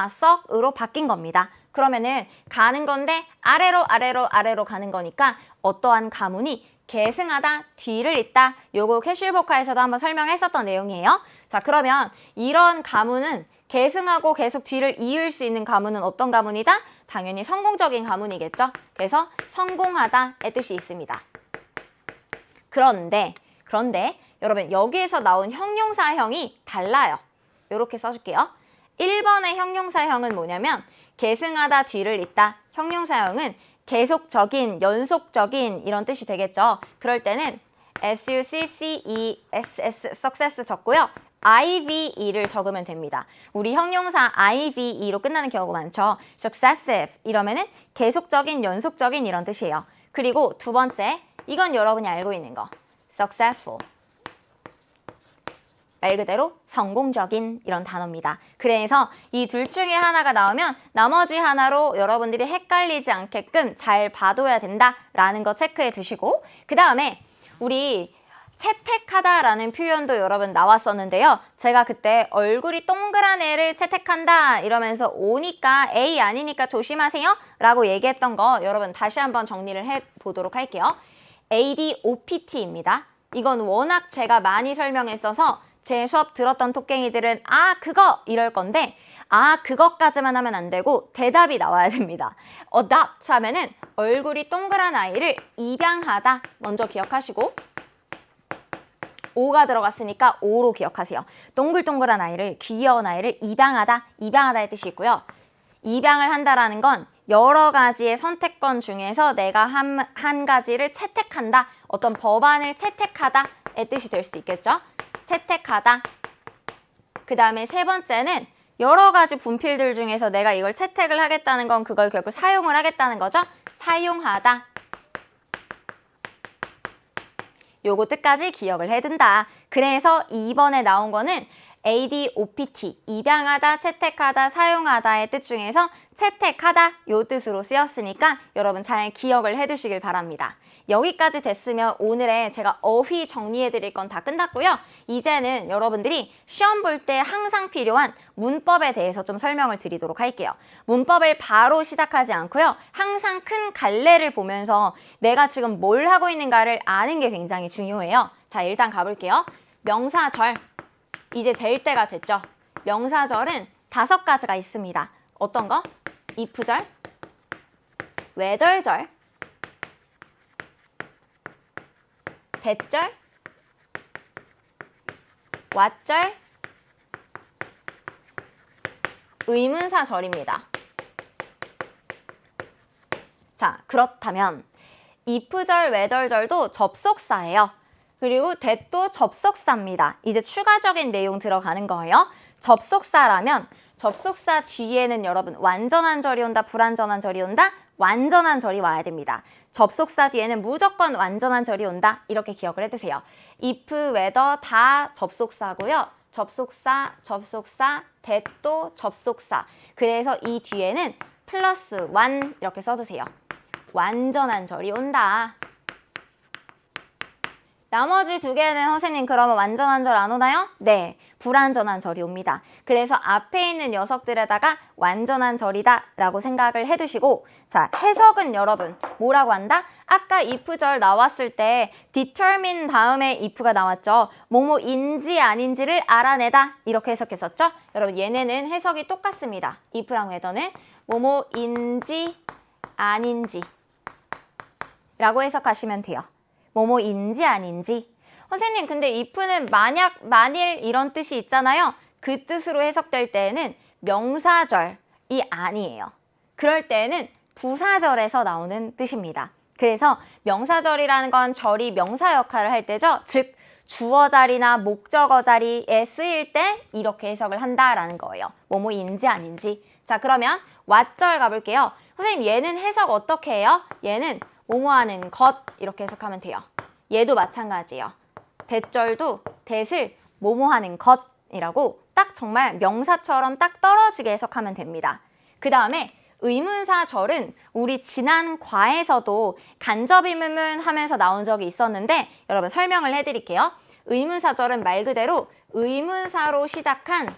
S2: 썩으로 바뀐 겁니다. 그러면은 가는 건데 아래로 가는 거니까 어떠한 가문이 계승하다, 뒤를 잇다. 요거 캡슐복화에서도 한번 설명했었던 내용이에요. 자, 그러면 이런 가문은 계승하고 계속 뒤를 이을 수 있는 가문은 어떤 가문이다? 당연히 성공적인 가문이겠죠. 그래서 성공하다의 뜻이 있습니다. 그런데 여러분 여기에서 나온 형용사형이 달라요. 이렇게 써줄게요. 1번의 형용사형은 뭐냐면 계승하다 뒤를 잇다. 형용사형은 계속적인, 연속적인 이런 뜻이 되겠죠. 그럴 때는 success, success 적고요. ive를 적으면 됩니다. 우리 형용사 ive로 끝나는 경우가 많죠. successive 이러면은 계속적인, 연속적인 이런 뜻이에요. 그리고 두 번째, 이건 여러분이 알고 있는 거. successful. 말 그대로 성공적인 이런 단어입니다. 그래서 이 둘 중에 하나가 나오면 나머지 하나로 여러분들이 헷갈리지 않게끔 잘 봐둬야 된다라는 거 체크해 두시고, 그 다음에 우리 채택하다라는 표현도 여러분 나왔었는데요. 제가 그때 얼굴이 동그란 애를 채택한다 이러면서 오니까 A 아니니까 조심하세요 라고 얘기했던 거 여러분 다시 한번 정리를 해보도록 할게요. ADOPT입니다. 이건 워낙 제가 많이 설명했어서 제 수업 들었던 톡갱이들은 아 그거 이럴 건데 아 그것까지만 하면 안 되고 대답이 나와야 됩니다. adopt 하면은 얼굴이 동그란 아이를 입양하다 먼저 기억하시고 오가 들어갔으니까 오로 기억하세요. 동글동글한 아이를, 귀여운 아이를 입양하다의 뜻이 있고요. 입양을 한다라는 건 여러 가지의 선택권 중에서 내가 한 가지를 채택한다. 어떤 법안을 채택하다의 뜻이 될 수 있겠죠. 채택하다. 그 다음에 세 번째는 여러 가지 분필들 중에서 내가 이걸 채택을 하겠다는 건 그걸 결국 사용을 하겠다는 거죠. 사용하다. 요거 뜻까지 기억을 해둔다. 그래서 2번에 나온 거는 ADOPT, 입양하다, 채택하다, 사용하다의 뜻 중에서 채택하다 요 뜻으로 쓰였으니까 여러분 잘 기억을 해두시길 바랍니다. 여기까지 됐으면 오늘의 제가 어휘 정리해 드릴 건 다 끝났고요. 이제는 여러분들이 시험 볼 때 항상 필요한 문법에 대해서 좀 설명을 드리도록 할게요. 문법을 바로 시작하지 않고요. 항상 큰 갈래를 보면서 내가 지금 뭘 하고 있는가를 아는 게 굉장히 중요해요. 자, 일단 가볼게요. 명사절. 이제 될 때가 됐죠. 명사절은 5가지가 있습니다. 어떤 거? if절, whether절, that절, what절, 의문사절입니다. 자, 그렇다면 if절, whether절도 접속사예요. 그리고 that도 접속사입니다. 이제 추가적인 내용 들어가는 거예요. 접속사라면 접속사 뒤에는 여러분 완전한 절이 온다, 불완전한 절이 온다? 완전한 절이 와야 됩니다. 접속사 뒤에는 무조건 완전한 절이 온다. 이렇게 기억을 해두세요. if, whether 다 접속사고요. 접속사, that도 접속사. 그래서 이 뒤에는 플러스 one 이렇게 써두세요. 완전한 절이 온다. 나머지 두 개는 선생님 그러면 완전한 절 안 오나요? 네, 불완전한 절이 옵니다. 그래서 앞에 있는 녀석들에다가 완전한 절이다 라고 생각을 해두시고, 자, 해석은 여러분 뭐라고 한다? 아까 if절 나왔을 때 determine 다음에 if가 나왔죠. 뭐뭐인지 아닌지를 알아내다 이렇게 해석했었죠. 여러분 얘네는 해석이 똑같습니다. if랑 whether는 뭐뭐인지 아닌지 라고 해석하시면 돼요. 뭐뭐인지 아닌지. 선생님 근데 if는 만약, 만일 이런 뜻이 있잖아요. 그 뜻으로 해석될 때에는 명사절이 아니에요. 그럴 때에는 부사절에서 나오는 뜻입니다. 그래서 명사절이라는 건 절이 명사 역할을 할 때죠. 즉 주어 자리나 목적어 자리에 쓰일 때 이렇게 해석을 한다라는 거예요. 뭐뭐인지 아닌지. 자, 그러면 what절 가볼게요. 선생님 얘는 해석 어떻게 해요? 얘는 뭐뭐하는 것 이렇게 해석하면 돼요. 얘도 마찬가지예요. that절도 that을 뭐뭐하는 것이라고 딱 정말 명사처럼 딱 떨어지게 해석하면 됩니다. 그 다음에 의문사절은 우리 지난 과에서도 간접의문문 하면서 나온 적이 있었는데 여러분 설명을 해드릴게요. 의문사절은 말 그대로 의문사로 시작한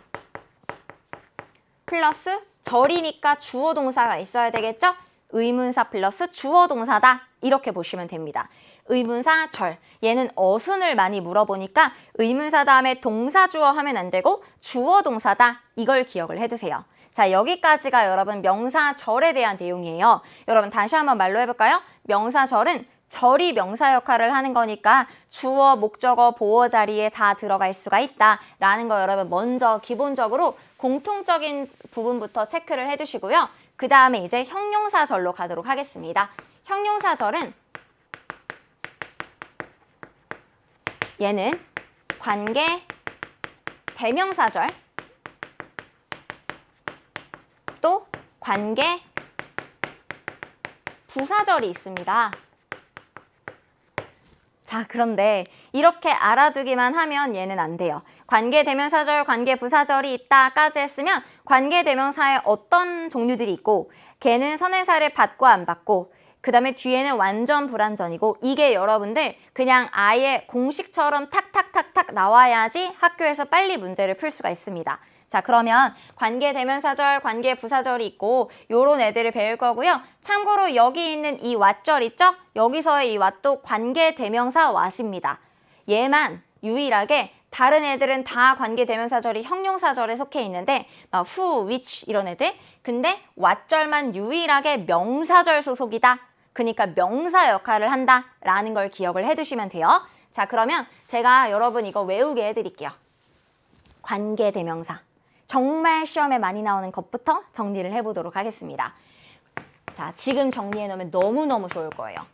S2: 플러스 절이니까 주어동사가 있어야 되겠죠? 의문사 플러스 주어동사다 이렇게 보시면 됩니다. 의문사 절. 얘는 어순을 많이 물어보니까 의문사 다음에 동사 주어 하면 안 되고 주어 동사다. 이걸 기억을 해두세요. 자, 여기까지가 여러분 명사 절에 대한 내용이에요. 여러분 다시 한번 말로 해볼까요? 명사 절은 절이 명사 역할을 하는 거니까 주어, 목적어, 보어 자리에 다 들어갈 수가 있다라는 거 여러분 먼저 기본적으로 공통적인 부분부터 체크를 해두시고요. 그 다음에 이제 형용사절로 가도록 하겠습니다. 형용사절은 얘는 관계 대명사절 또 관계 부사절이 있습니다. 자, 그런데 이렇게 알아두기만 하면 얘는 안 돼요. 관계대명사절, 관계부사절이 있다까지 했으면 관계대명사에 어떤 종류들이 있고 걔는 선행사를 받고 안 받고 그 다음에 뒤에는 완전 불완전이고 이게 여러분들 그냥 아예 공식처럼 탁탁탁탁 나와야지 학교에서 빨리 문제를 풀 수가 있습니다. 자, 그러면 관계대명사절, 관계부사절이 있고 요런 애들을 배울 거고요. 참고로 여기 있는 이 왓절 있죠? 여기서의 이 왓도 관계대명사 왓입니다. 얘만 유일하게 다른 애들은 다 관계대명사절이 형용사절에 속해 있는데 막 who, which 이런 애들. 근데 왓절만 유일하게 명사절 소속이다. 그러니까 명사 역할을 한다라는 걸 기억을 해두시면 돼요. 자, 그러면 제가 여러분 이거 외우게 해드릴게요. 관계대명사. 정말 시험에 많이 나오는 것부터 정리를 해보도록 하겠습니다. 자, 지금 정리해 놓으면 너무너무 좋을 거예요.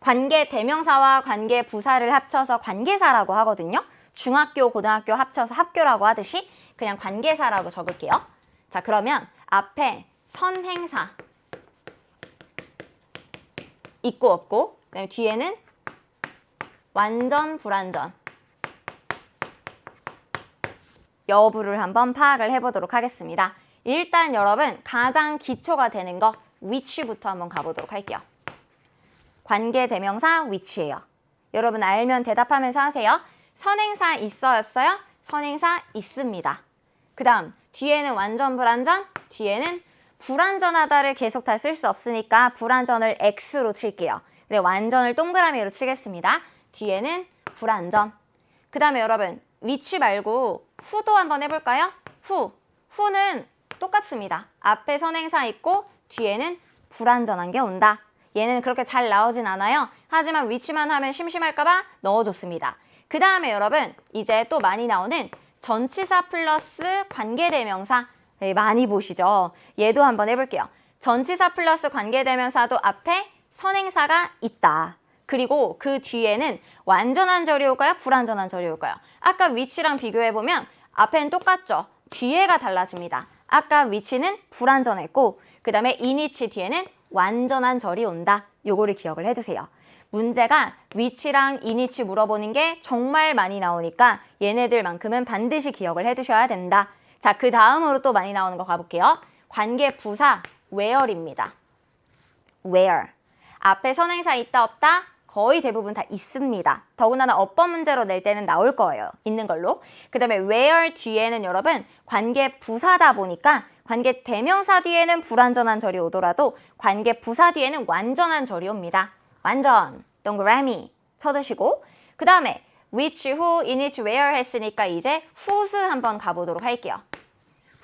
S2: 관계대명사와 관계부사를 합쳐서 관계사라고 하거든요. 중학교, 고등학교 합쳐서 학교라고 하듯이 그냥 관계사라고 적을게요. 자, 그러면 앞에 선행사 있고 없고 그다음에 뒤에는 완전, 불완전 여부를 한번 파악을 해보도록 하겠습니다. 일단 여러분 가장 기초가 되는 거 which부터 한번 가보도록 할게요. 관계대명사 which예요. 여러분 알면 대답하면서 하세요. 선행사 있어요, 없어요? 선행사 있습니다. 그 다음 뒤에는 완전, 불완전, 뒤에는 불완전하다를 계속 다 쓸 수 없으니까 불완전을 X로 칠게요. 근데 완전을 동그라미로 치겠습니다. 뒤에는 불완전. 그 다음에 여러분 which 말고 who도 한번 해볼까요? who는 똑같습니다. 앞에 선행사 있고 뒤에는 불완전한 게 온다. 얘는 그렇게 잘 나오진 않아요. 하지만 which만 하면 심심할까봐 넣어줬습니다. 그 다음에 여러분 이제 또 많이 나오는 전치사 플러스 관계대명사. 네, 많이 보시죠? 얘도 한번 해볼게요. 전치사 플러스 관계대명사도 앞에 선행사가 있다. 그리고 그 뒤에는 완전한 절이 올까요? 불완전한 절이 올까요? 아까 which랑 비교해보면 앞에는 똑같죠? 뒤에가 달라집니다. 아까 which는 불완전했고 그 다음에 in which 뒤에는 완전한 절이 온다. 요거를 기억을 해두세요. 문제가 which랑 in which 물어보는 게 정말 많이 나오니까 얘네들만큼은 반드시 기억을 해두셔야 된다. 자, 그 다음으로 또 많이 나오는 거 가볼게요. 관계부사 where입니다. where. 앞에 선행사 있다 없다? 거의 대부분 다 있습니다. 더군다나 어법 문제로 낼 때는 나올 거예요. 있는 걸로. 그 다음에 where 뒤에는 여러분 관계부사다 보니까 관계대명사 뒤에는 불완전한 절이 오더라도 관계부사 뒤에는 완전한 절이 옵니다. 완전, 동그라미 쳐두시고 그 다음에 which, who, in which, where 했으니까 이제 whose 한번 가보도록 할게요.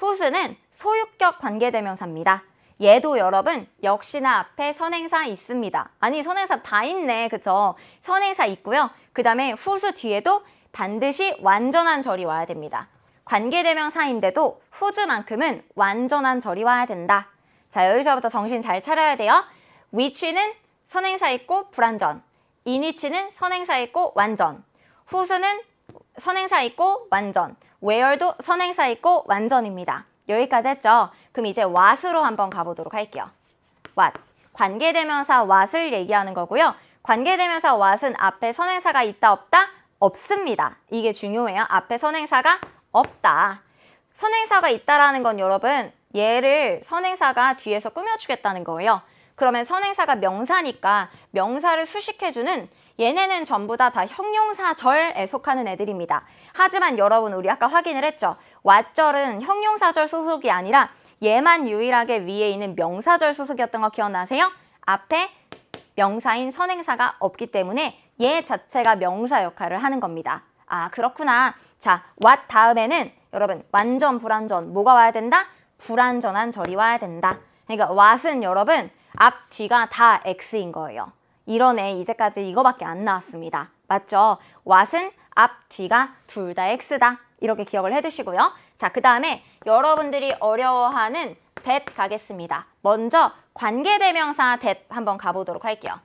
S2: whose는 소유격 관계대명사입니다. 얘도 여러분 역시나 앞에 선행사 있습니다. 아니 선행사 다 있네. 그쵸? 선행사 있고요. 그 다음에 whose 뒤에도 반드시 완전한 절이 와야 됩니다. 관계대명사인데도 whose만큼은 완전한 절이 와야 된다. 자, 여기서부터 정신 잘 차려야 돼요. which는 선행사 있고 불완전, in which는 선행사 있고 완전, whose는 선행사 있고 완전, where도 선행사 있고 완전입니다. 여기까지 했죠? 그럼 이제 what으로 한번 가보도록 할게요. what. 관계대명사 what을 얘기하는 거고요. 관계대명사 what은 앞에 선행사가 있다 없다? 없습니다. 이게 중요해요. 앞에 선행사가 없다. 선행사가 있다라는 건 여러분 얘를 선행사가 뒤에서 꾸며주겠다는 거예요. 그러면 선행사가 명사니까 명사를 수식해주는 얘네는 전부 다 형용사절에 속하는 애들입니다. 하지만 여러분 우리 아까 확인을 했죠. 왓절은 형용사절 소속이 아니라 얘만 유일하게 위에 있는 명사절 소속이었던 거 기억나세요? 앞에 명사인 선행사가 없기 때문에 얘 자체가 명사 역할을 하는 겁니다. 아, 그렇구나. 자, what 다음에는 여러분 완전 불완전 뭐가 와야 된다? 불완전한 절이 와야 된다. 그러니까 what은 여러분 앞 뒤가 다 x인 거예요. 이런 애 이제까지 이거밖에 안 나왔습니다. 맞죠? what은 앞 뒤가 둘 다 x다. 이렇게 기억을 해두시고요. 자, 그 다음에 여러분들이 어려워하는 that 가겠습니다. 먼저 관계대명사 that 한번 가보도록 할게요.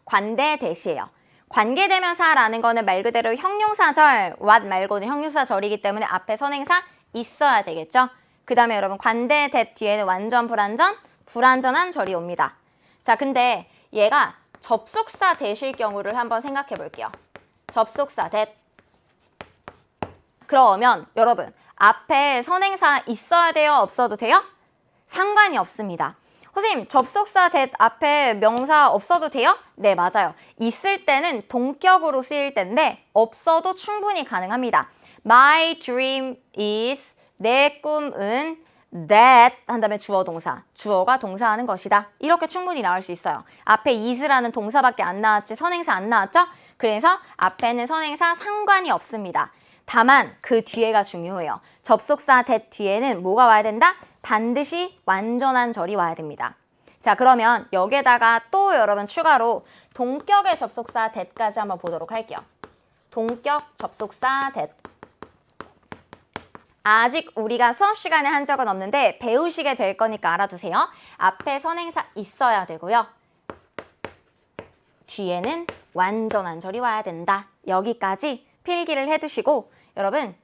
S2: 관대 that이에요. 관계대명사라는 거는 말 그대로 형용사절, what 말고는 형용사절이기 때문에 앞에 선행사 있어야 되겠죠. 그 다음에 여러분 관대 that 뒤에는 완전 불완전, 불완전한 절이 옵니다. 자, 근데 얘가 접속사 that일 경우를 한번 생각해 볼게요. 접속사 that. 그러면 여러분 앞에 선행사 있어야 돼요? 없어도 돼요? 상관이 없습니다. 선생님 접속사 that 앞에 명사 없어도 돼요? 네, 맞아요. 있을 때는 동격으로 쓰일 때인데 없어도 충분히 가능합니다. My dream is 내 꿈은 that 한 다음에 주어 동사, 주어가 동사하는 것이다. 이렇게 충분히 나올 수 있어요. 앞에 is라는 동사밖에 안 나왔지 선행사 안 나왔죠? 그래서 앞에는 선행사 상관이 없습니다. 다만 그 뒤에가 중요해요. 접속사 that 뒤에는 뭐가 와야 된다? 반드시 완전한 절이 와야 됩니다. 자, 그러면 여기에다가 또 여러분 추가로 동격의 접속사 that까지 한번 보도록 할게요. 동격 접속사 that. 아직 우리가 수업 시간에 한 적은 없는데 배우시게 될 거니까 알아두세요. 앞에 선행사 있어야 되고요. 뒤에는 완전한 절이 와야 된다. 여기까지 필기를 해두시고 여러분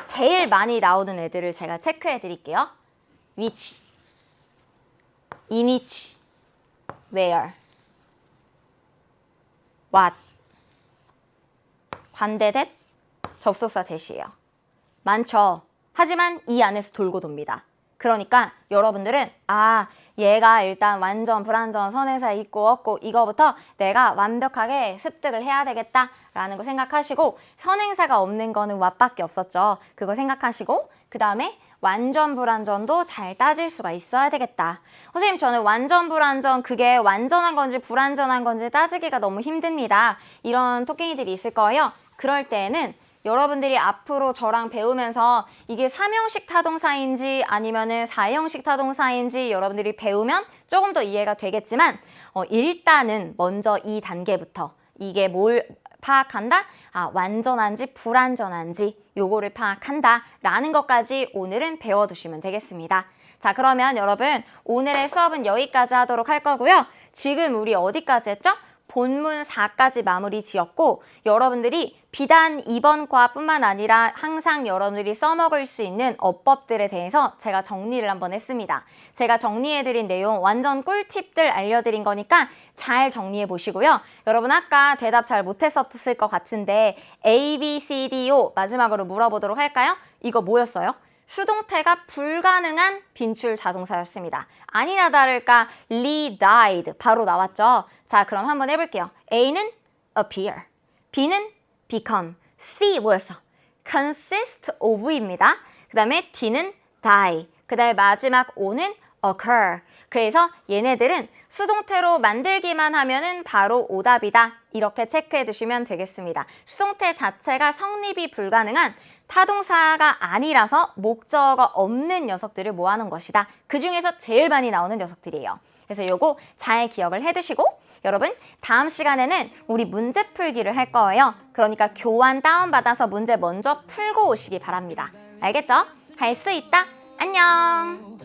S2: 제일 많이 나오는 애들을 제가 체크해 드릴게요. which, in which, where, what, 관대 that, 접속사 that이에요. 많죠? 하지만 이 안에서 돌고 돕니다. 그러니까 여러분들은 얘가 일단 완전 불완전 선행사 있고 없고 이거부터 내가 완벽하게 습득을 해야 되겠다라는 거 생각하시고 선행사가 없는 거는 what밖에 없었죠. 그거 생각하시고 그 다음에 완전 불완전도 잘 따질 수가 있어야 되겠다. 선생님 저는 완전 불완전 그게 완전한 건지 불완전한 건지 따지기가 너무 힘듭니다. 이런 토끼니들이 있을 거예요. 그럴 때에는 여러분들이 앞으로 저랑 배우면서 이게 3형식 타동사인지 아니면은 4형식 타동사인지 여러분들이 배우면 조금 더 이해가 되겠지만 일단은 먼저 이 단계부터 이게 뭘 파악한다? 완전한지 불완전한지 요거를 파악한다 라는 것까지 오늘은 배워두시면 되겠습니다. 자, 그러면 여러분 오늘의 수업은 여기까지 하도록 할 거고요. 지금 우리 어디까지 했죠? 본문 4까지 마무리 지었고 여러분들이 비단 이번 과뿐만 아니라 항상 여러분들이 써먹을 수 있는 어법들에 대해서 제가 정리를 한번 했습니다. 제가 정리해드린 내용 완전 꿀팁들 알려드린 거니까 잘 정리해 보시고요. 여러분 아까 대답 잘 못했었을 것 같은데 A, B, C, D, O 마지막으로 물어보도록 할까요? 이거 뭐였어요? 수동태가 불가능한 빈출 자동사였습니다. 아니나 다를까 Lee died 바로 나왔죠. 자, 그럼 한번 해볼게요. A는 appear, B는 become, C 뭐였어? consist of입니다. 그 다음에 D는 die, 그 다음에 마지막 O는 occur. 그래서 얘네들은 수동태로 만들기만 하면은 바로 오답이다. 이렇게 체크해 두시면 되겠습니다. 수동태 자체가 성립이 불가능한 타동사가 아니라서 목적어가 없는 녀석들을 모아놓은 것이다. 그 중에서 제일 많이 나오는 녀석들이에요. 그래서 요거 잘 기억을 해두시고 여러분 다음 시간에는 우리 문제 풀기를 할 거예요. 그러니까 교환 다운받아서 문제 먼저 풀고 오시기 바랍니다. 알겠죠? 할 수 있다. 안녕.